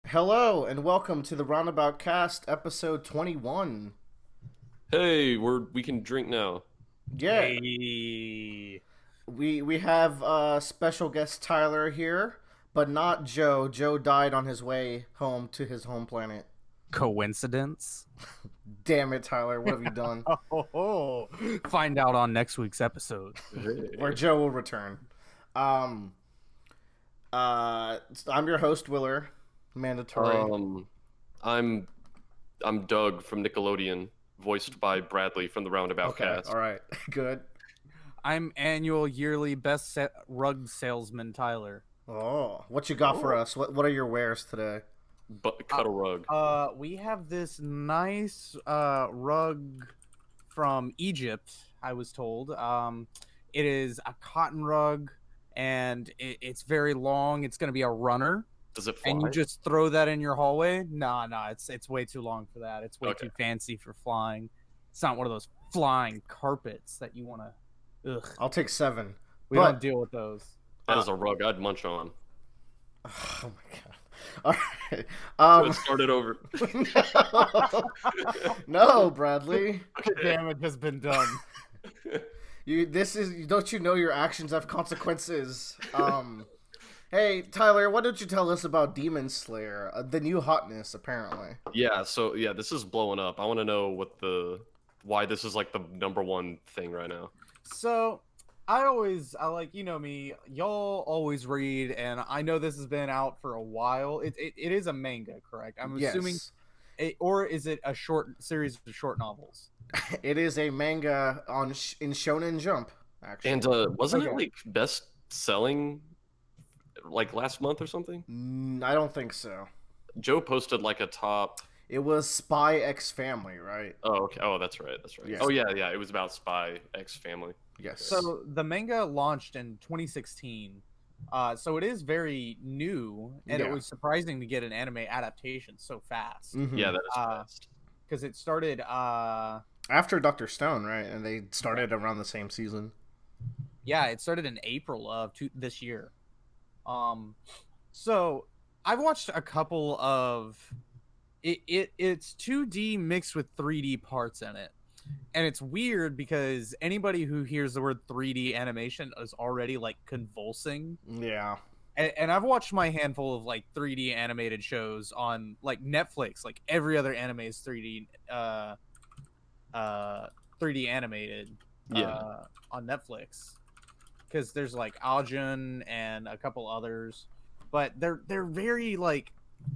Hello and welcome to the Roundabout Cast, episode 21. Hey, we can drink now. Yeah, Hey. we have special guest Tyler here, but not Joe. Joe died on his way home to his home planet. Coincidence? Damn it, Tyler, what have you done? Oh, find out on next week's episode. Where Joe will return. Um, I'm your host, Willer. Mandatory. I'm I'm Doug from Nickelodeon, voiced by Bradley from the Roundabout Okay, cast. all right, good. I'm annual yearly rug salesman Tyler. Oh, what you got for us? What are your wares today? But cut a rug. We have this nice rug from Egypt, I was told. It is a cotton rug and it's very long. It's going to be a runner. Does it fly? And you just throw that in your hallway? Nah, it's way too long for that. It's way Okay. too fancy for flying. It's not one of those flying carpets that you want to. Ugh, I'll take 7. we but- don't deal with those. That is a rug I'd munch on. Oh my god. All right. Let's start it over. No, Bradley. The damage has been done. Don't you know your actions have consequences? Hey, Tyler, why don't you tell us about Demon Slayer, the new hotness, apparently. Yeah, this is blowing up. I want to know why this is like the number one thing right now. So, I like, you know me, y'all always read, and I know this has been out for a while. It is a manga, correct? I'm assuming, or is it a short series of short novels? It is a manga in Shonen Jump, actually. And wasn't it Okay. like best selling like last month or something? I don't think so. Joe posted like a top. It was Spy X Family, right? Oh, okay. Oh, that's right. Yeah. Oh, yeah. It was about Spy X Family. Yes. So the manga launched in 2016, so it is very new, and Yeah. it was surprising to get an anime adaptation so fast. Mhm. Yeah, that is Uh, fast. Because it started, After Dr. Stone, right? And they started around the same season. it started in April of this year. So I've watched a couple of it's 2D mixed with 3D parts in it. And it's weird because anybody who hears the word 3D animation is already like convulsing. Yeah. And I've watched my handful of like 3D animated shows on like Netflix. Like every other anime is 3D 3D animated on Netflix. Because there's like Aljun and a couple others, but they're very like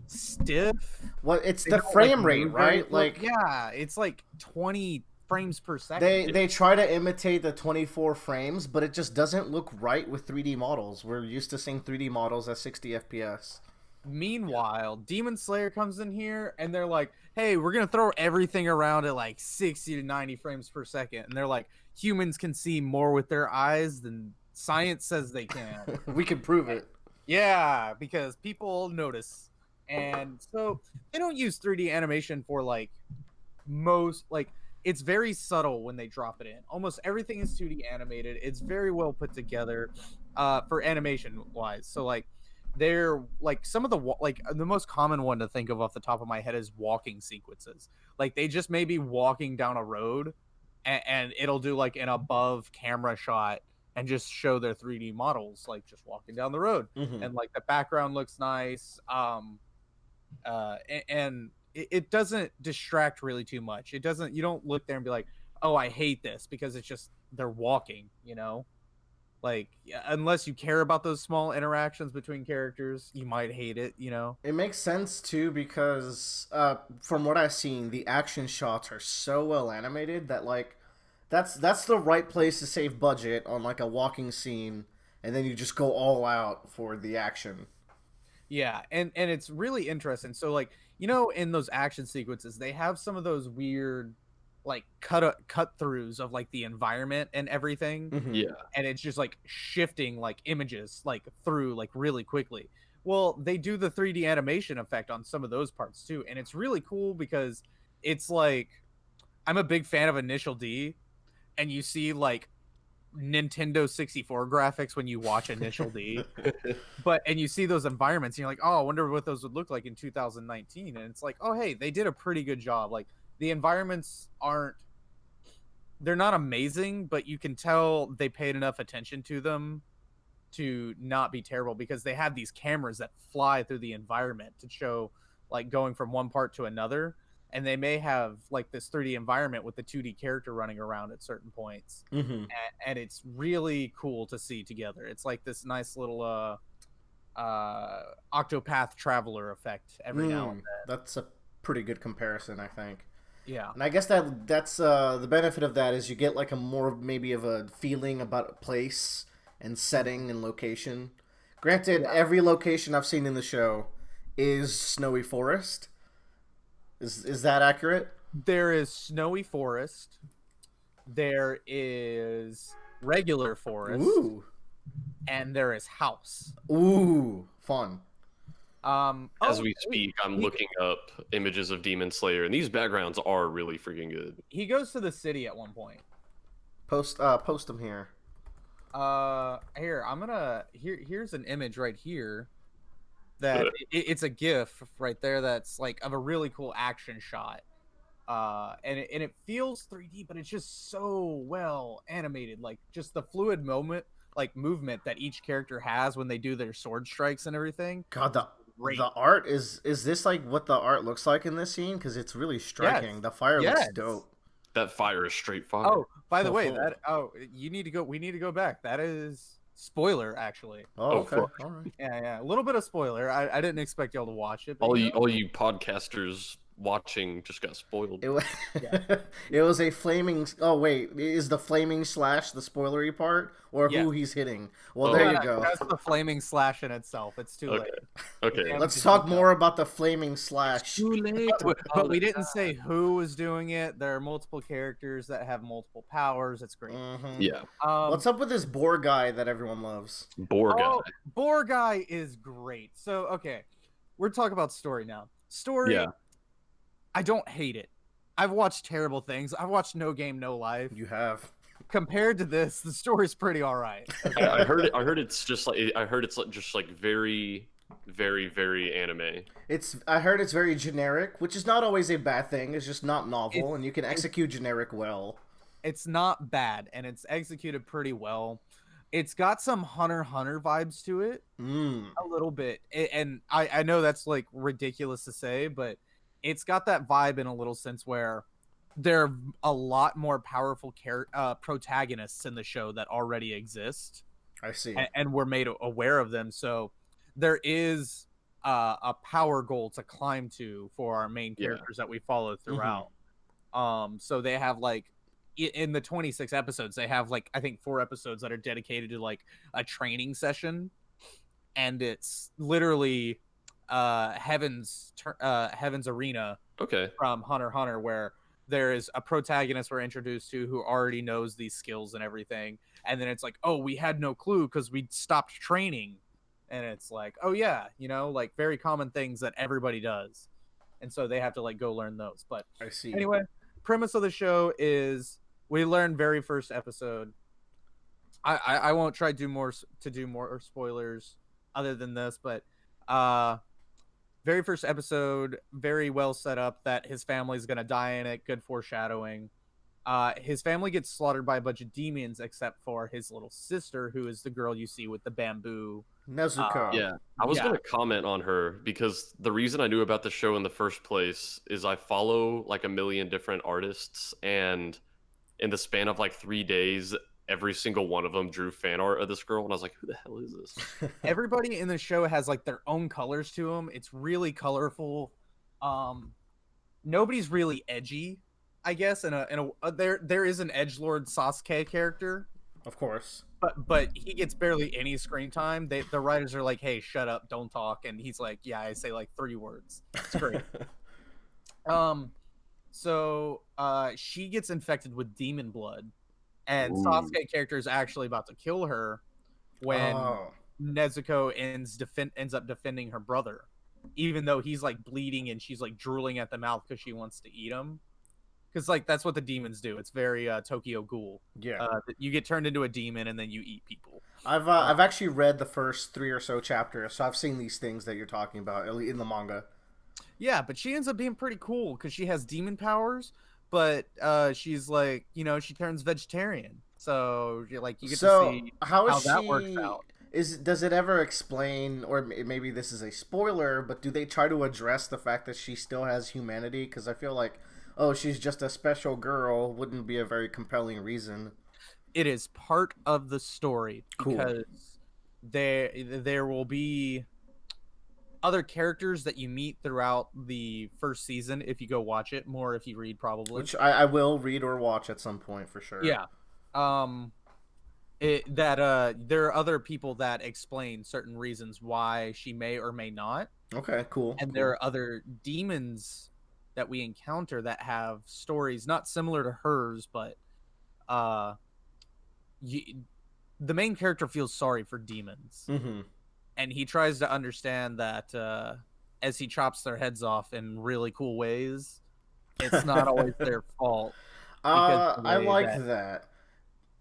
stiff. Well, it's They the don't, frame like, rate, move very right? quick. Like yeah, it's like 20 frames per second. they try to imitate the 24 frames, but it just doesn't look right with 3D models. We're used to seeing 3D models at 60 FPS. Meanwhile, Demon Slayer comes in here and they're like, "Hey, we're gonna throw everything around at like 60 to 90 frames per second," and they're like, "Humans can see more with their eyes than science says they can." We can prove it. Yeah, because people notice. And so they don't use 3D animation for like most, like, it's very subtle when they drop it in. Almost everything is 2D animated. It's very well put together for animation wise. So like they're like some of the like the most common one to think of off the top of my head is walking sequences. Like they just may be walking down a road and it'll do like an above camera shot and just show their 3D models like just walking down the road. Mhm. And like the background looks nice. And it doesn't distract really too much. It doesn't. You don't look there and be like, "Oh, I hate this," because it's just they're walking. You know, like unless you care about those small interactions between characters, you might hate it. You know. It makes sense too because from what I've seen, the action shots are so well animated that like that's the right place to save budget on like a walking scene, and then you just go all out for the action. Yeah, and it's really interesting. So like, you know, in those action sequences, they have some of those weird like cut throughs of like the environment and everything. Mhm. Yeah. And it's just like shifting like images like through like really quickly. Well, they do the 3D animation effect on some of those parts too, and it's really cool because it's like I'm a big fan of Initial D, and you see like Nintendo 64 graphics when you watch Initial D. And you see those environments and you're like, oh, I wonder what those would look like in 2019. And it's like, oh, hey, they did a pretty good job. Like, the environments they're not amazing, but you can tell they paid enough attention to them to not be terrible, because they have these cameras that fly through the environment to show like going from one part to another, and they may have like this 3D environment with the 2D character running around at certain points. Mm-hmm. And it's really cool to see together. It's like this nice little Octopath Traveler effect every now and then. That's a pretty good comparison, I think. Yeah. And I guess that's the benefit of that is you get like a more maybe of a feeling about a place and setting and location. Granted, every location I've seen in the show is snowy forest. Is that accurate? There is snowy forest. There is regular forest. Ooh. And there is house. Ooh, fun. As we speak, I'm looking up images of Demon Slayer, and these backgrounds are really freaking good. He goes to the city at one point. Post them here. Here's an image right here that it's a GIF right there that's like of a really cool action shot. And it feels 3D, but it's just so well animated. Like, just the fluid movement that each character has when they do their sword strikes and everything. God, the art is this like what the art looks like in this scene? Because it's really striking. Yes. The fire looks dope. That fire is straight fire. Oh, by the way, we need to go back. That is spoiler, actually. Oh, okay. Fuck. All right. Yeah, a little bit of spoiler. I didn't expect y'all to watch it. But All you podcasters watching just got spoiled. It was, it was a flaming. Oh wait, is the flaming slash the spoilery part, or who he's hitting? Well, there you go. That's the flaming slash in itself. It's too late. Okay. Let's talk more about the flaming slash. Too late. But we didn't say who was doing it. There are multiple characters that have multiple powers. It's great. Mm-hmm. Yeah. What's up with this boar guy that everyone loves? Boar guy. Boar guy is great. So okay, we're talking about story now. Story. Yeah. I don't hate it. I've watched terrible things. I've watched No Game No Life. You have. Compared to this, the story's pretty all right. Okay. I heard it's just like very, very, very anime. I heard it's very generic, which is not always a bad thing. It's just not novel, and you can execute generic well. It's not bad, and it's executed pretty well. It's got some Hunter x Hunter vibes to it, a little bit. And I know that's like ridiculous to say, but it's got that vibe in a little sense where there are a lot more powerful protagonists in the show that already exist. I see. And we're made aware of them. So there is a power goal to climb to for our main characters that we follow throughout. So they have like, in the 26 episodes, they have like, I think 4 episodes that are dedicated to like a training session. And it's literally Heaven's Arena from Hunter x Hunter, where there is a protagonist we're introduced to who already knows these skills and everything, and then it's like, oh, we had no clue because we stopped training, and it's like, oh yeah, like very common things that everybody does, and so they have to like go learn those. But I see. Anyway, premise of the show is we learn very first episode. I won't try to do more spoilers other than this, but very first episode, very well set up that his family's gonna die in it. Good foreshadowing. His family gets slaughtered by a bunch of demons, except for his little sister, who is the girl you see with the bamboo. Nezuko. Yeah, I was gonna comment on her because the reason I knew about the show in the first place is I follow like a million different artists, and in the span of like 3 days, every single one of them drew fan art of this girl, and I was like, who the hell is this? Everybody in the show has like their own colors to them. It's really colorful. Nobody's really edgy, I guess. There is an edgelord Sasuke character, of course, but he gets barely any screen time. The writers are like, hey, shut up, don't talk, and he's like, yeah, I say like 3 words. It's great. So she gets infected with demon blood. And Sasuke character is actually about to kill her when Nezuko ends up defending her brother, even though he's like bleeding and she's like drooling at the mouth because she wants to eat him. because like that's what the demons do. It's very Tokyo Ghoul. Yeah. You get turned into a demon and then you eat people. I've actually read the first 3 or so chapters, so I've seen these things that you're talking about in the manga. Yeah, but she ends up being pretty cool because she has demon powers, but she's like, she turns vegetarian. So you get to see how that works out. Does it ever explain, or maybe this is a spoiler, but do they try to address the fact that she still has humanity? Because I feel like, oh, she's just a special girl wouldn't be a very compelling reason. It is part of the story Cool. because there will be other characters that you meet throughout the first season if you go watch it, more if you read probably. Which I will read or watch at some point for sure. Yeah. There are other people that explain certain reasons why she may or may not. Okay, cool. And cool. there are other demons that we encounter that have stories not similar to hers, but the main character feels sorry for demons. Mm-hmm. And he tries to understand that as he chops their heads off in really cool ways, it's not always their fault. I like that.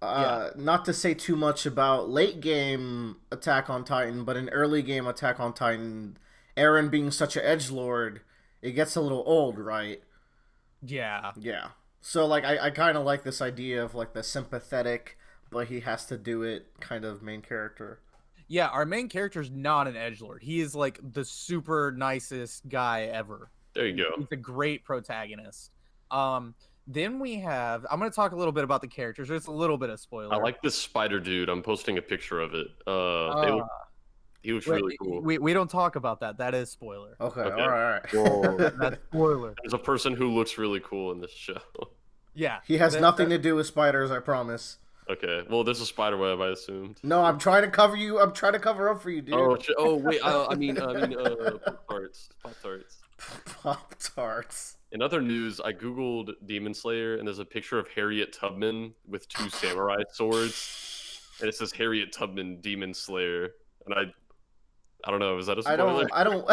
Not to say too much about late game Attack on Titan, but in early game Attack on Titan, Eren being such an edgelord, it gets a little old, right? Yeah. Yeah. So like I kind of like this idea of like the sympathetic, but he has to do it kind of main character. Yeah, our main character's not an edgelord. He is like the super nicest guy ever. There you go. He's a great protagonist. Then we have. I'm going to talk a little bit about the characters. There's a little bit of spoiler. I like this spider dude. I'm posting a picture of it. He looks really cool. We don't talk about that. That is spoiler. Okay. All right. Whoa. That's spoiler. There's a person who looks really cool in this show. Yeah. He has nothing to do with spiders, I promise. Okay. Well, there's a spider web, I assumed. No, I'm trying to cover you. I'm trying to cover up for you, dude. Oh wait. I mean, Pop-Tarts. Pop-Tarts. Pop-Tarts. In other news, I googled Demon Slayer, and there's a picture of Harriet Tubman with 2 samurai swords, and it says Harriet Tubman Demon Slayer, and I don't know. Is that a spoiler? I don't.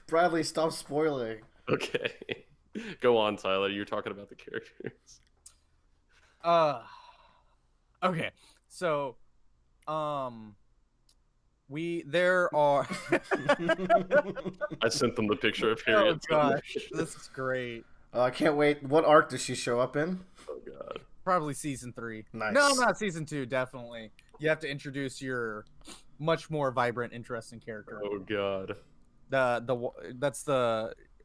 Bradley, stop spoiling. Okay. Go on, Tyler. You're talking about the characters. Okay. So, there are. I sent them the picture of Harriet. Oh gosh, this is great. I can't wait. What arc does she show up in? Oh god. Probably season 3. Nice. No, not season 2. Definitely. You have to introduce your much more vibrant, interesting character. Oh god.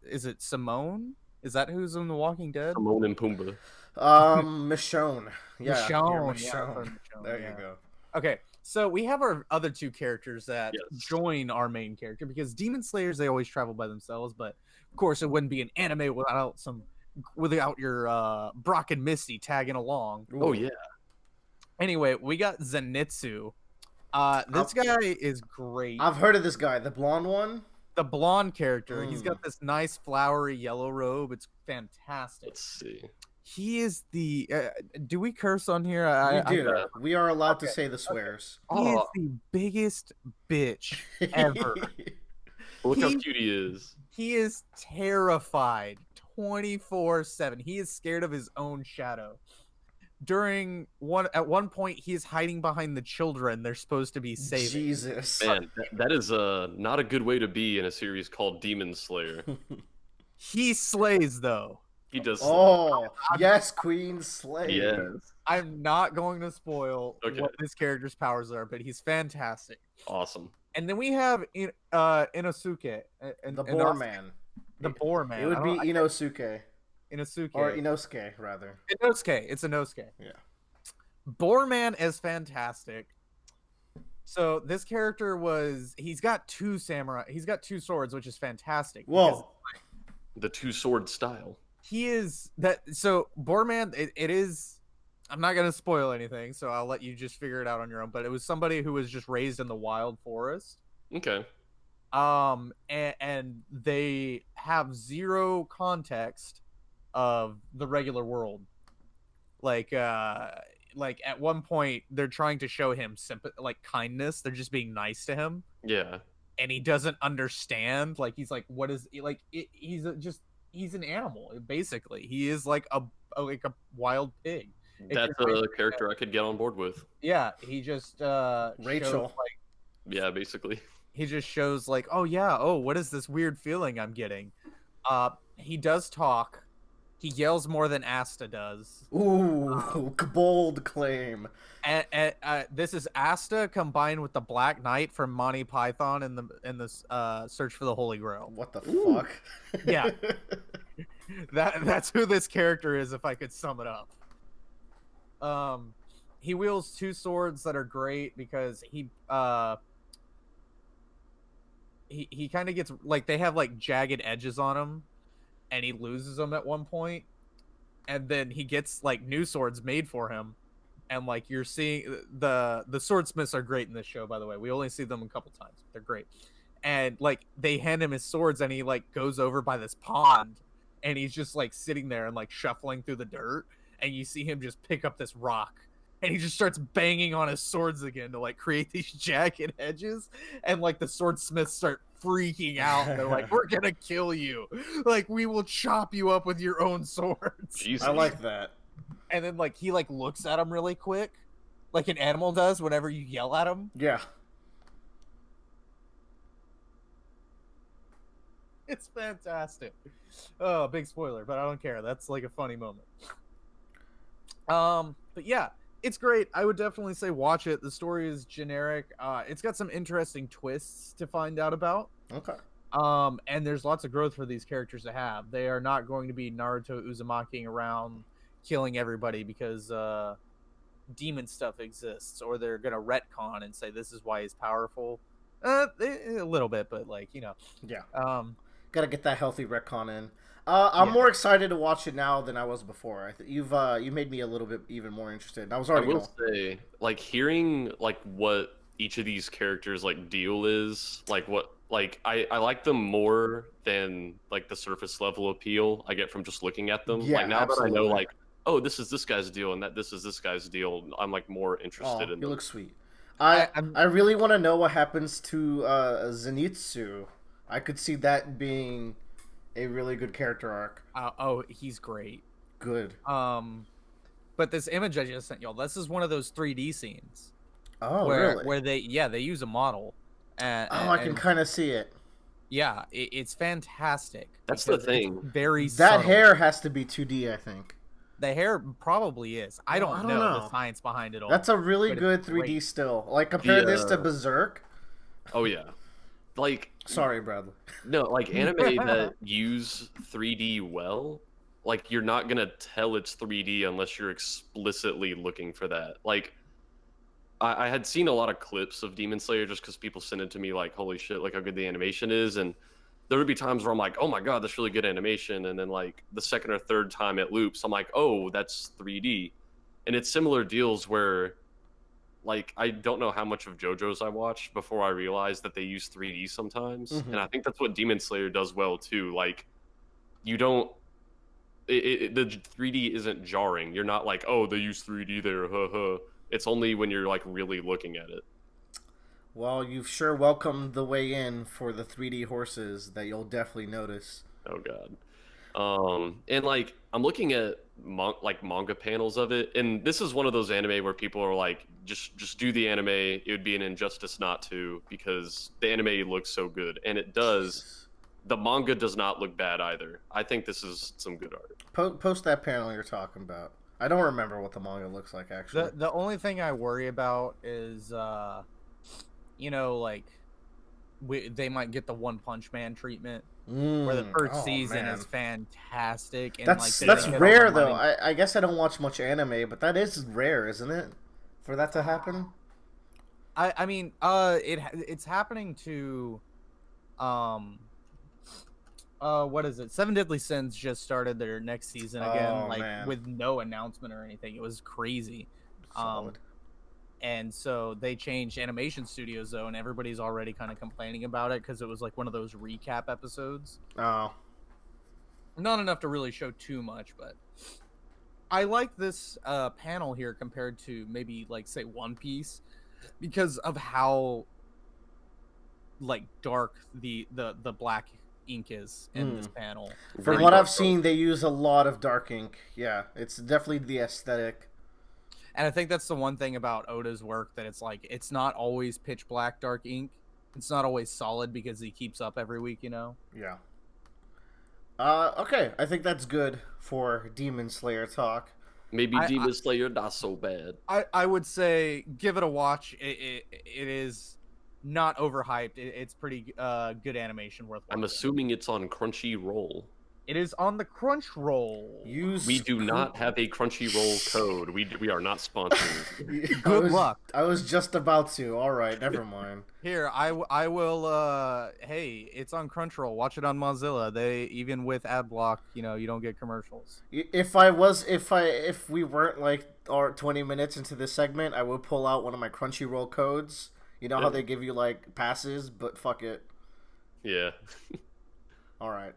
Is it Simone? Is that who's in The Walking Dead? Timon and Pumbaa. Michonne. Yeah, Michonne. Michonne. There Yeah. you go. Okay, so we have our other 2 characters that Yes. join our main character because Demon Slayers, they always travel by themselves, but of course it wouldn't be an anime without your Brock and Misty tagging along. Ooh. Oh yeah. Anyway, we got Zenitsu. This guy is great. I've heard of this guy, the blonde one. The blonde character. He's got this nice flowery yellow robe. It's fantastic. Let's see. He is the. Do we curse on here? We do. We are allowed to say the swears. He is the biggest bitch ever. Look how cute he is. He is terrified 24/7. He is scared of his own shadow. At one point, he is hiding behind the children they're supposed to be saving. Jesus. Man, that is not a good way to be in a series called Demon Slayer. He slays though. He does. Oh, yes, Queen Slay. Yes. I'm not going to spoil Okay. what this character's powers are, but he's fantastic. Awesome. And then we have Inosuke. The Boar Man. The Boar Man. It would be Inosuke. Inosuke. Or Inosuke, rather. Inosuke. It's Inosuke. Yeah. Boar Man is fantastic. So this character he's got 2 samurai. He's got 2 swords, which is fantastic. Whoa. The 2-sword style. He is that. So Boar Man, it is. I'm not gonna spoil anything, so I'll let you just figure it out on your own. But it was somebody who was just raised in the wild forest. Okay. And they have 0 context of the regular world. Like at one point they're trying to show him kindness. They're just being nice to him. Yeah. And he doesn't understand. Like he's like, what is like? He's just he's an animal. Basically, he is like a wild pig. If That's you're a character I could get on board with. yeah, he just shows Rachel. like Yeah, basically. he just shows like, oh yeah, oh what is this weird feeling I'm getting? He does talk. He yells more than Asta does. Ooh, bold claim. And this is Asta combined with the Black Knight from Monty Python in the Search for the Holy Grail. What the Ooh. fuck? Yeah. That's who this character is, if I could sum it up. He wields two swords that are great because he kind of gets like they have like jagged edges on him, and he loses them at one point, and then he gets like new swords made for him, and like you're seeing the swordsmiths are great in this show, by the way. We only see them a couple times, but they're great. And like they hand him his swords, and he like goes over by this pond, and he's just like sitting there and like shuffling through the dirt, and you see him just pick up this rock, and he just starts banging on his swords again to like create these jagged edges, and like the swordsmiths start freaking out. They're like, we're gonna kill you, like we will chop you up with your own swords. Jesus. I like that. And then like he like looks at him really quick, like an animal does whenever you yell at him. Yeah. It's fantastic. Oh, big spoiler, but I don't care. That's like a funny moment. But yeah, it's great. I would definitely say watch it. The story is generic. It's got some interesting twists to find out about. Okay. And there's lots of growth for these characters to have. They are not going to be Naruto Uzumakiing around killing everybody because demon stuff exists, or they're gonna retcon and say this is why he's powerful. A little bit, but like, you know. Yeah. Gotta get that healthy retcon in. I'm more excited to watch it now than I was before. You made me a little bit even more interested. I was already. I will say, like hearing like what each of these characters like deal is, like what like I like them more than like the surface level appeal I get from just looking at them. Yeah, like now absolutely. that I know like, oh, this is this guy's deal and that this is this guy's deal, I'm like more interested in You them. look sweet. I really want to know what happens to Zenitsu. I could see that being a really good character arc. Oh, he's great. Good. But this image I just sent y'all, this is one of those 3D scenes. Oh, where, really? Where they use a model. I can kind of see it. Yeah, it's fantastic. That's the thing. Very that subtle. hair has to be 2D, I think. The hair probably is. I don't know the know. science behind it all. That's a really but good it's 3D great. still. Like compare this to Berserk. Oh yeah. Like Sorry, Bradley. no, like anime that use 3D well, like you're not gonna tell it's 3D unless you're explicitly looking for that. Like I had seen a lot of clips of Demon Slayer just because people sent it to me like, holy shit, like how good the animation is, and there would be times where I'm like, oh my god, that's really good animation, and then like the second or third time it loops, I'm like, oh, that's 3D, and it's similar deals where. Like, I don't know how much of JoJo's I watched before I realized that they use 3D sometimes. Mhm. And I think that's what Demon Slayer does well, too. Like, you don't... the 3D isn't jarring. You're not like, oh, they use 3D there, huh. It's only when you're, like, really looking at it. Well, you've sure welcomed the way in for the 3D horses that you'll definitely notice. Oh, God. And like I'm looking at manga panels of it, and this is one of those anime where people are like, just do the anime. It would be an injustice not to, because the anime looks so good, and it does. The manga does not look bad either. I think this is some good art. Post that panel you're talking about. I don't remember what the manga looks like actually. The only thing I worry about is, you know, like they might get the One Punch Man treatment. Where the first season is fantastic. And that's like, rare though. I guess I don't watch much anime, but that is rare, isn't it? For that to happen. I mean, it's happening to, what is it? Seven Deadly Sins just started their next season again, with no announcement or anything. It was crazy. Solid. And so they changed animation studios though, and everybody's already kind of complaining about it because it was like one of those recap episodes. Oh. Not enough to really show too much, but I like this panel here compared to maybe like say One Piece because of how like dark the black ink is in this panel. From Very what dark I've seen, they use a lot of dark ink. Yeah, it's definitely the aesthetic. And I think that's the one thing about Oda's work, that it's like it's not always pitch black dark ink. It's not always solid because he keeps up every week, you know. Yeah. Okay, I think that's good for Demon Slayer talk. Maybe Demon Slayer not so bad. I would say give it a watch. It is not overhyped. It's pretty good animation, worth watching. I'm assuming it's on Crunchyroll. It is on the Crunchyroll. We do not have a Crunchyroll code. We are not sponsored. Good luck. I was just about to. All right, never mind. Here, I will. Hey, it's on Crunchyroll. Watch it on Mozilla. They, even with ad block, you know, you don't get commercials. If we weren't like 20 minutes into this segment, I would pull out one of my Crunchyroll codes. You know how they give you like passes, but fuck it. Yeah. All right.